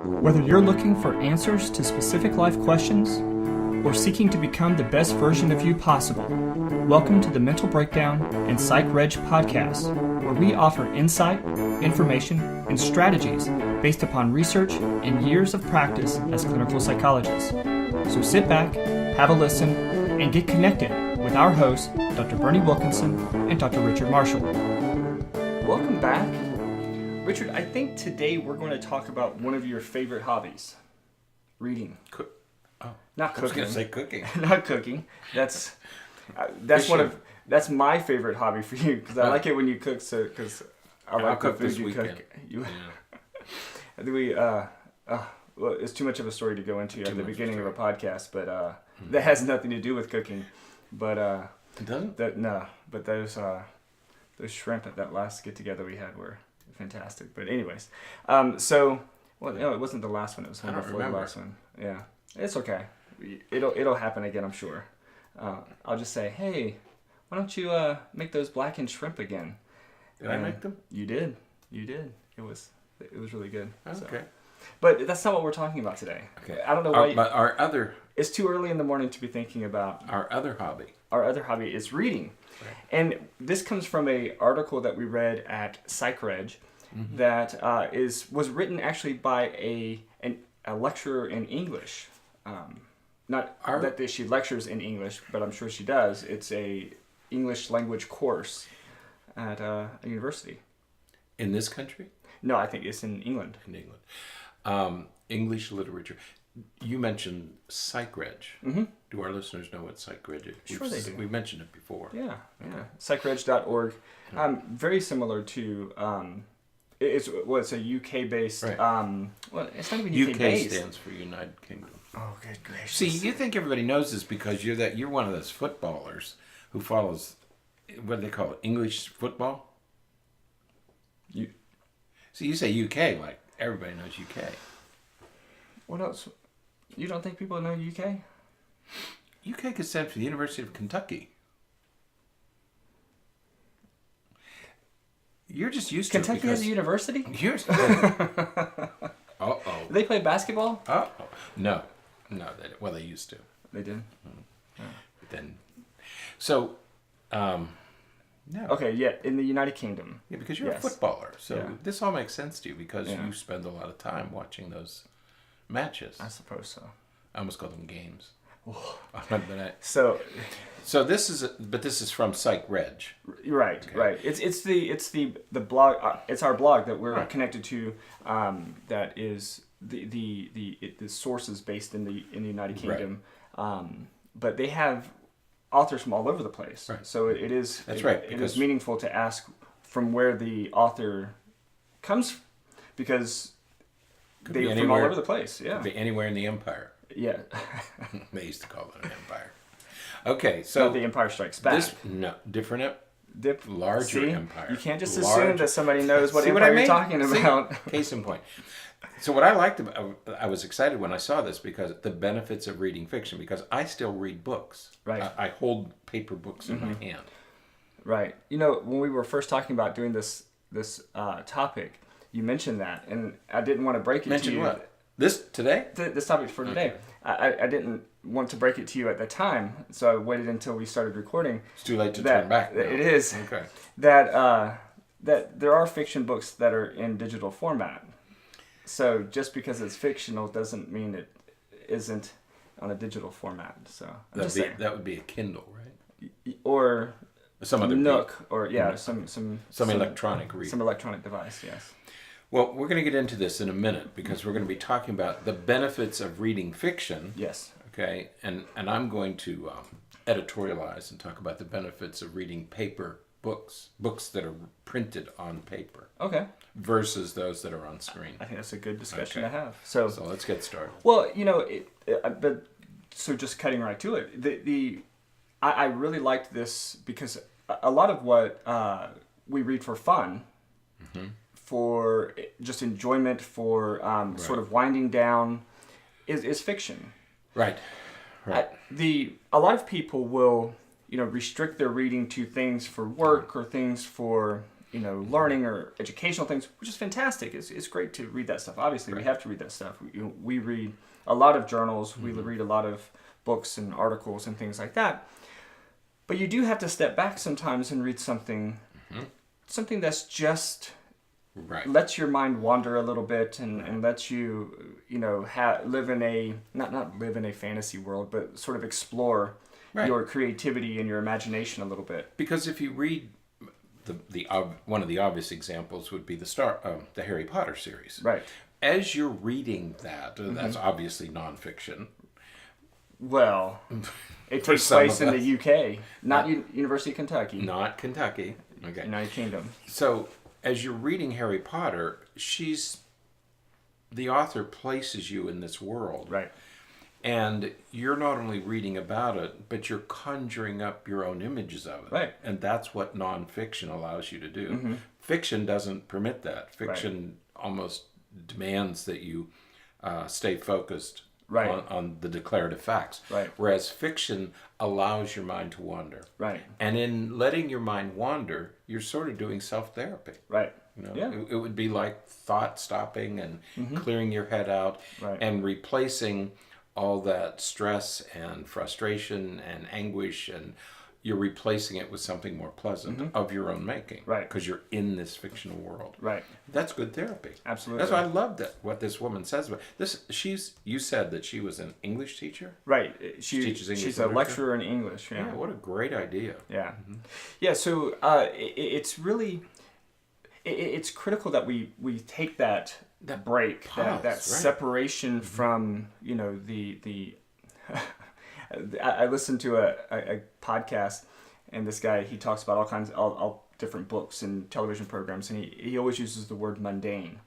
Whether you're looking for answers to specific life questions or seeking to become the best version of you possible, welcome to the Mental Breakdown and Psychreg podcast, where we offer insight, information, and strategies based upon research and years of practice as clinical psychologists. So sit back, have a listen, and get connected with our hosts, Dr. Berney Wilkinson and Dr. Richard Marshall. Welcome back. Richard, I think today we're going to talk about one of your favorite hobbies, reading. Not cooking. I was going to say cooking. Not cooking. That's my favorite hobby for you, because I like it when you cook. So because I like the food you cook. Well, it's too much of a story to go into at the beginning of a podcast, but that has nothing to do with cooking. But it doesn't. But those shrimp at that last get together we had were fantastic. But anyways, it wasn't the last one. It was one before the last one. Yeah, it's okay. It'll happen again, I'm sure. I'll just say, hey, why don't you make those blackened shrimp again? Did I make them? You did. It was really good. Okay. So. But that's not what we're talking about today. Okay. I don't know why. But our other. It's too early in the morning to be thinking about our other hobby. Our other hobby is reading, right. And this comes from an article that we read at Psychreg, that was written actually by a lecturer in English. That she lectures in English, but I'm sure she does. It's a English language course at a university. In this country? No, I think it's in England. In England. English literature. You mentioned Psychreg. Mm-hmm. Do our listeners know what Psychreg is? Sure they do. We've mentioned it before. Yeah. Psychreg.org. Very similar to... It's a UK-based... Right. It's not even UK-based. UK stands for United Kingdom. Oh, good gracious. See, you think everybody knows this because you're one of those footballers who follows... What do they call it? English football? You say UK like everybody knows UK. What else? You don't think people know UK? UK could stand for the University of Kentucky. You're just used Kentucky to it. Kentucky has a university? Uh-oh. Do they play basketball? Uh-oh. No. They used to. They did? Yeah. But then... So, no. Okay, yeah, in the United Kingdom. Yeah, because you're a footballer. So this all makes sense to you because you spend a lot of time watching those matches. I suppose so. I almost call them games. So this is from Psychreg. Right, okay. Right. It's the blog. It's our blog that we're connected to. That is the sources based in the United Kingdom. Right. But they have authors from all over the place. Right. So it is. That's right. It is meaningful to ask from where the author comes, because they're from all over the place. Yeah. Could be anywhere in the empire. Yeah. They used to call it an empire. Okay, so the Empire Strikes Back. Different. Larger empire. You can't just assume that somebody knows what empire you're talking about. Case in point. So what I liked I was excited when I saw this because the benefits of reading fiction, because I still read books. Right. I hold paper books in my hand. Right. When we were first talking about doing this topic, you mentioned that, and I didn't want to break it to you. Mention what? This today? This topic for today. Okay. I didn't want to break it to you at the time, so I waited until we started recording. It's too late to turn back now. It is. Okay. That there are fiction books that are in digital format. So just because it's fictional doesn't mean it isn't on a digital format. So that would be a Kindle, right? Or some other Nook, or some electronic reader. Some electronic device, yes. Well, we're going to get into this in a minute because we're going to be talking about the benefits of reading fiction. Yes. Okay, and I'm going to editorialize and talk about the benefits of reading paper books that are printed on paper. Okay. Versus those that are on screen. I think that's a good discussion to have. So let's get started. Well, so just cutting right to it, I really liked this because a lot of what we read for fun. Mm-hmm. For just enjoyment, for sort of winding down, is fiction. Right. A lot of people will, restrict their reading to things for work or things for learning or educational things, which is fantastic. It's great to read that stuff. Obviously, we have to read that stuff. We read a lot of journals. We read a lot of books and articles and things like that. But you do have to step back sometimes and read something that's just lets your mind wander a little bit and lets you live in a not live in a fantasy world, but sort of explore your creativity and your imagination a little bit. Because if you read the one of the obvious examples would be the Harry Potter series. Right. As you're reading that, that's obviously nonfiction. Well, it takes place in the UK, not University of Kentucky. Not Kentucky. Okay. United Kingdom. So, as you're reading Harry Potter, the author places you in this world. Right. And you're not only reading about it, but you're conjuring up your own images of it. Right. And that's what nonfiction allows you to do. Fiction doesn't permit that. Fiction almost demands that you stay focused on the declarative facts. Right. Whereas fiction allows your mind to wander. Right. And in letting your mind wander, you're sort of doing self-therapy. Right. It would be like thought stopping and clearing your head out and replacing all that stress and frustration and anguish, and you're replacing it with something more pleasant of your own making. Right. Because you're in this fictional world. Right. That's good therapy. Absolutely. That's why I love what this woman says about this. You said that she was an English teacher? Right. She teaches English she's literature? a lecturer in English. Yeah. Yeah, what a great idea. Yeah. Yeah, so it's really it's critical that we take that break, pause, that separation from, the I listened to a podcast, and this guy, he talks about all different books and television programs, and he always uses the word mundane.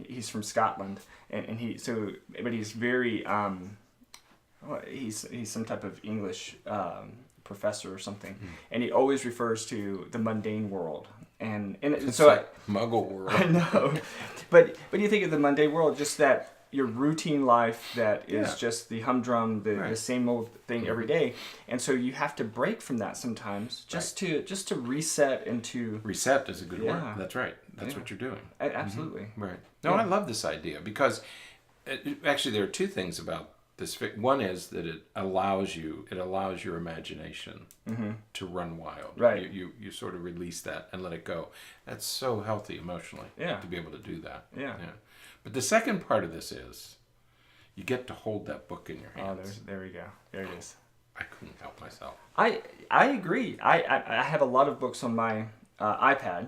He's from Scotland, but he's very he's some type of English professor or something, and he always refers to the mundane world. And so like Muggle world. I know, but you think of the mundane world, just that your routine life that is just the humdrum, the same old thing every day, and so you have to break from that sometimes, just to reset and to reset is a good word. That's right. That's what you're doing. Absolutely. Right. No, I love this idea because actually there are two things about this. One is that it allows your imagination to run wild. Right. You sort of release that and let it go. That's so healthy emotionally. To be able to do that. Yeah. But the second part of this is you get to hold that book in your hands. Oh, there we go. There it is. I couldn't help myself. I agree. I have a lot of books on my iPad.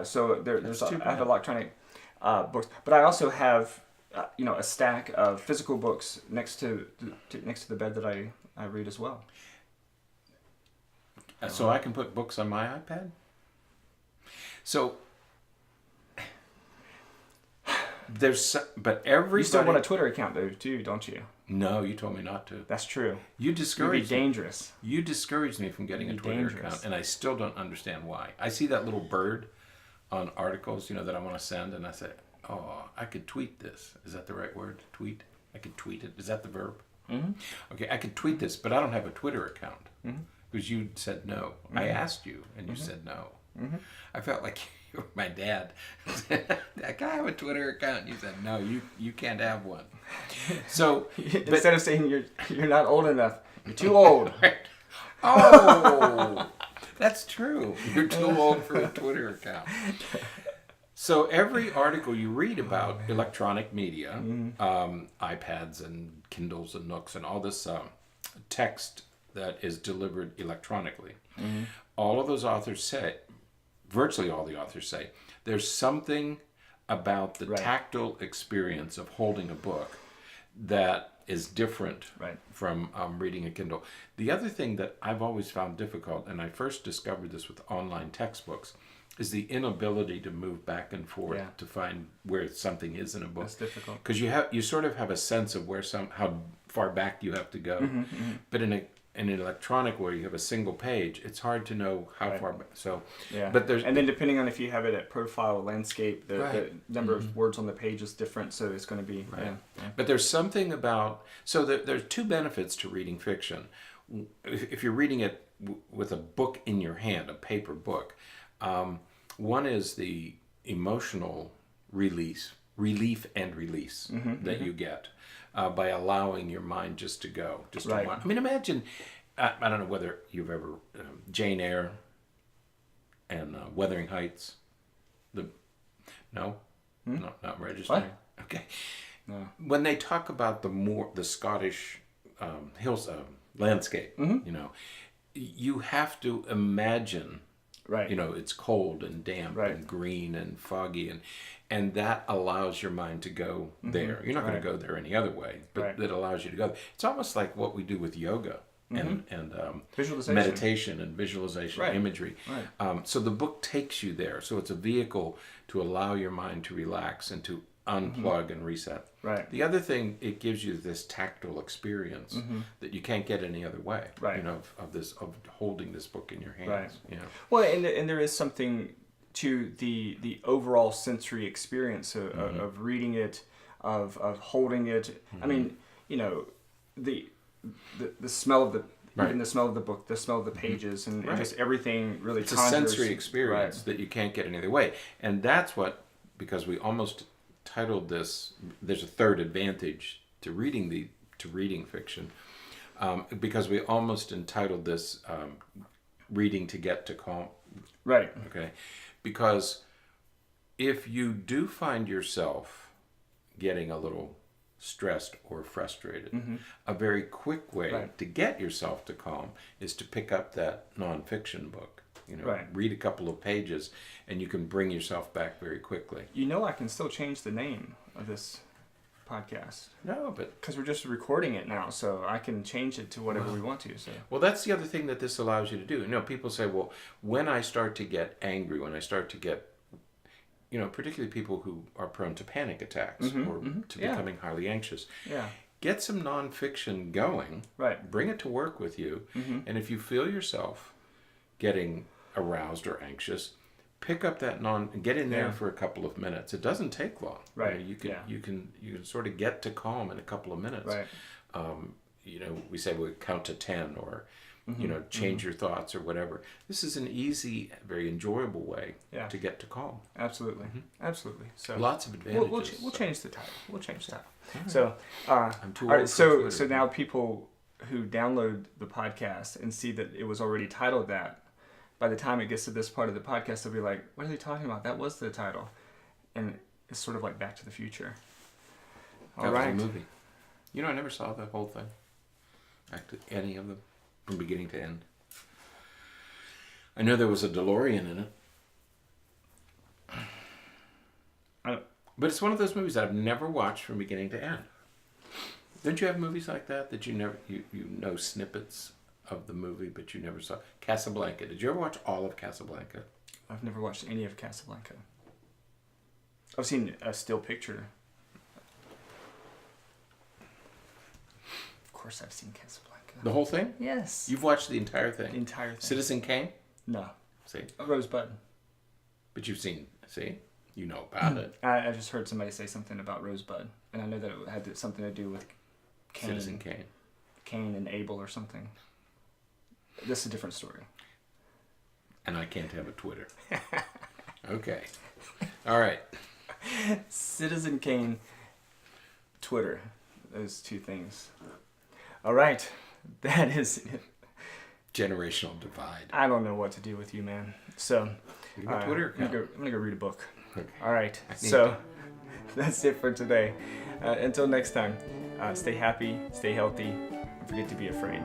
So I have electronic books, but I also have a stack of physical books next to the bed that I read as well. So I can put books on my iPad? So but everybody... You still want a Twitter account though too, don't you? No, you told me not to. That's true. You discouraged me. It'd be dangerous. You discouraged me from getting a Twitter account, and I still don't understand why. I see that little bird on articles, that I want to send, and I say, oh, I could tweet this. Is that the right word? Tweet? I could tweet it. Is that the verb? Okay, I could tweet this, but I don't have a Twitter account. Because you said no. I asked you, and you said no. I felt like you were my dad. I have a Twitter account. And you said, no, you can't have one. So instead of saying you're not old enough, you're too old. Oh, that's true. You're too old for a Twitter account. So every article you read about electronic media, iPads and Kindles and Nooks and all this text that is delivered electronically, all of those authors say, virtually all the authors say, there's something about the tactile experience of holding a book that is different from reading a Kindle. The other thing that I've always found difficult, and I first discovered this with online textbooks, is the inability to move back and forth to find where something is in a book. That's difficult. Because you sort of have a sense of how far back you have to go. But in an electronic where you have a single page, it's hard to know how far back. So, but and then depending on if you have it at profile or landscape, the number of words on the page is different, so it's going to be But there's something about there's two benefits to reading fiction. If you're reading it with a book in your hand, a paper book, One is the emotional relief and release that you get by allowing your mind just to go, just to want. I mean, imagine. I don't know whether you've ever Jane Eyre and Wuthering Heights. No, not registering. What? Okay. No. When they talk about the Scottish hills landscape, you have to imagine. Right. It's cold and damp and green and foggy, and that allows your mind to go there. You're not going to go there any other way, but that allows you to go. It's almost like what we do with yoga and visualization. meditation and visualization, imagery. Right. So the book takes you there. So it's a vehicle to allow your mind to relax and to unplug and reset. Right. The other thing, it gives you this tactile experience that you can't get any other way. Right. Of holding this book in your hands. Right. Well, and there is something to the overall sensory experience of reading it, of holding it. I mean, the smell of the even the smell of the book, the smell of the pages, and just everything really. It's a sensory experience that you can't get any other way, and that's what, because we almost titled this. There's a third advantage to reading fiction, because we almost entitled this "Reading to Get to Calm." Right. Okay, because if you do find yourself getting a little stressed or frustrated, a very quick way to get yourself to calm is to pick up that nonfiction book. Read a couple of pages, and you can bring yourself back very quickly. I can still change the name of this podcast. No, but because we're just recording it now, so I can change it to whatever we want to. So that's the other thing that this allows you to do. People say, well, when I start to get angry, when I start to get, particularly people who are prone to panic attacks or to becoming highly anxious. Yeah. Get some nonfiction going. Right. Bring it to work with you, and if you feel yourself getting aroused or anxious, pick up that get in there for a couple of minutes. It doesn't take long. Right. You can sort of get to calm in a couple of minutes. Right. We say we count to 10 or change your thoughts or whatever. This is an easy, very enjoyable way to get to calm. Absolutely. Absolutely. So lots of advantages. We'll change the title. Right. So I'm too old for Twitter. So now people who download the podcast and see that it was already titled that, by the time it gets to this part of the podcast, they'll be like, what are they talking about? That was the title. And it's sort of like Back to the Future. That was a movie. I never saw the whole thing. Any of them, from beginning to end. I know there was a DeLorean in it. But it's one of those movies that I've never watched from beginning to end. Don't you have movies like that you never you know snippets of the movie, but you never saw? Casablanca. Did you ever watch all of Casablanca? I've never watched any of Casablanca. I've seen a still picture. Of course I've seen Casablanca. The whole thing? Yes. You've watched the entire thing? The entire thing. Citizen Kane? No. See? Rosebud. But you've seen, you know about it. I just heard somebody say something about Rosebud, and I know that it had something to do with Cain. Citizen Kane. Cain and Abel or something. This is a different story. And I can't have a Twitter. Okay. All right. Citizen Kane, Twitter. Those two things. All right. That is it. Generational divide. I don't know what to do with you, man. So, you got Twitter account? I'm gonna go read a book. Okay. All right. So, that's it for today. Until next time, stay happy, stay healthy, and forget to be afraid.